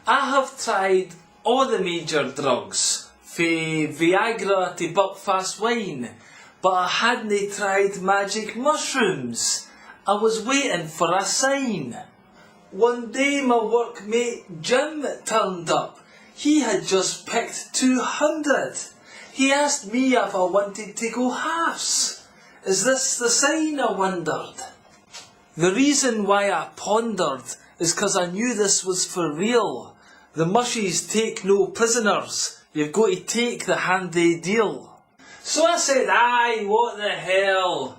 I have tried all the major drugs, fae Viagra to Buckfast wine, but I hadn't tried magic mushrooms. I was waiting for a sign. One day my workmate Jim turned up. He had just picked 200. He asked me if I wanted to go halves. Is this the sign, I wondered? The reason why I pondered is 'cause I knew this was for real. The Mushies take no prisoners. You've got to take the hand they deal. So I said, aye, what the hell?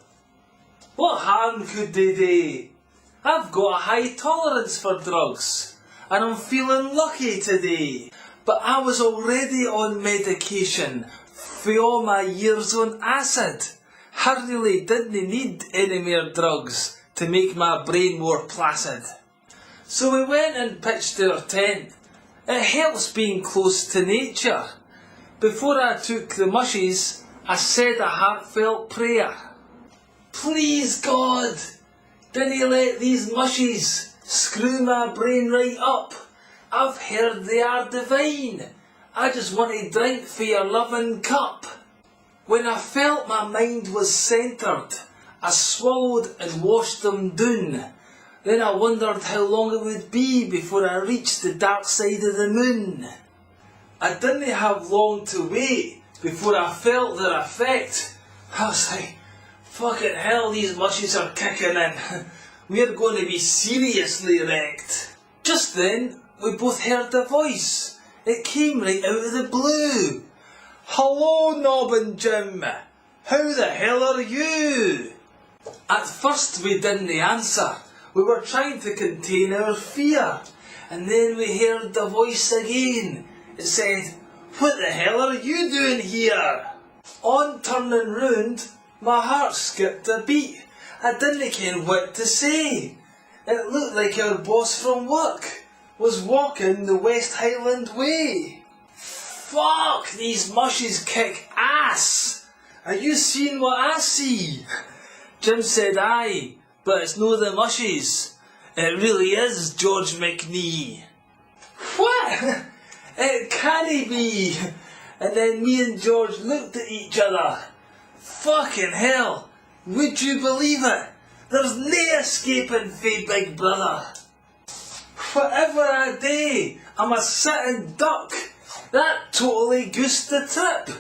What harm could they do? I've got a high tolerance for drugs, and I'm feeling lucky today. But I was already on medication for all my years on acid. I really didn't need any more drugs to make my brain more placid. So we went and pitched our tent. It helps being close to nature. Before I took the Mushies, I said a heartfelt prayer. Please God, dinna let these Mushies screw my brain right up. I've heard they are divine. I just want to drink for your loving cup. When I felt my mind was centred, I swallowed and washed them down. Then I wondered how long it would be before I reached the dark side of the moon. I didn't have long to wait before I felt their effect. I was like, fucking hell, these Mushies are kicking in. We're going to be seriously wrecked. Just then, we both heard a voice. It came right out of the blue. Hello, Nob and Jim. How the hell are you? At first we didn't answer. We were trying to contain our fear. And then we heard the voice again. It said, what the hell are you doing here? On turning round, my heart skipped a beat. I didn't ken what to say. It looked like our boss from work was walking the West Highland Way. Fuck, these Mushies kick ass. Are you seeing what I see? Jim said aye, but it's no the Mushies. It really is George McNee. What? It can't be. And then me and George looked at each other. Fucking hell, would you believe it? There's nae escaping fae Big Brother. Whatever I do, I'm a sitting duck. That totally goosed the trip.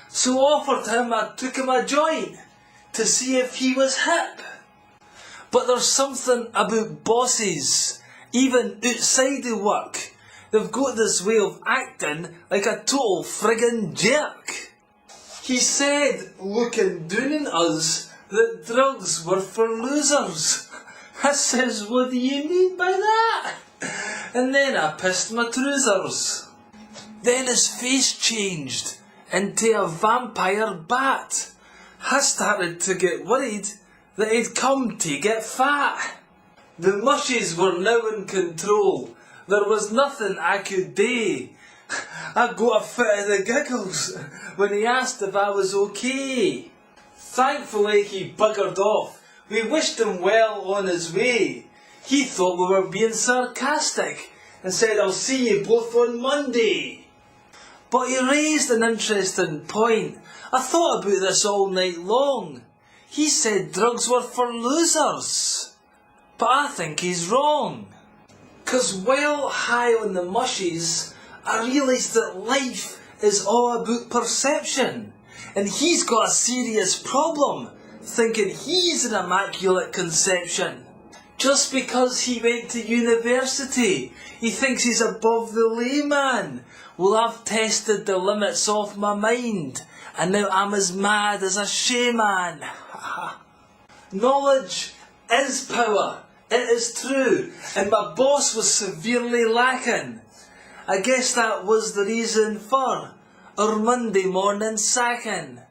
So offered him I took him a joint to see if he was hip. But there's something about bosses, even outside of work. They've got this way of acting like a total friggin' jerk. He said, looking down on us, that drugs were for losers. I says, what do you mean by that? And then I pissed my trousers. Then his face changed into a vampire bat. I started to get worried that he'd come to get fat. The Mushies were now in control. There was nothing I could do. I got a fit of the giggles when he asked if I was okay. Thankfully he buggered off. We wished him well on his way. He thought we were being sarcastic and said, I'll see you both on Monday. But he raised an interesting point. I thought about this all night long. He said drugs were for losers. But I think he's wrong. 'Cause while high on the Mushies, I realised that life is all about perception. And he's got a serious problem, thinking he's an immaculate conception. Just because he went to university, he thinks he's above the layman. Well, I've tested the limits of my mind, and now I'm as mad as a shaman. Knowledge is power. It is true, and my boss was severely lacking. I guess that was the reason for our Monday morning sacking.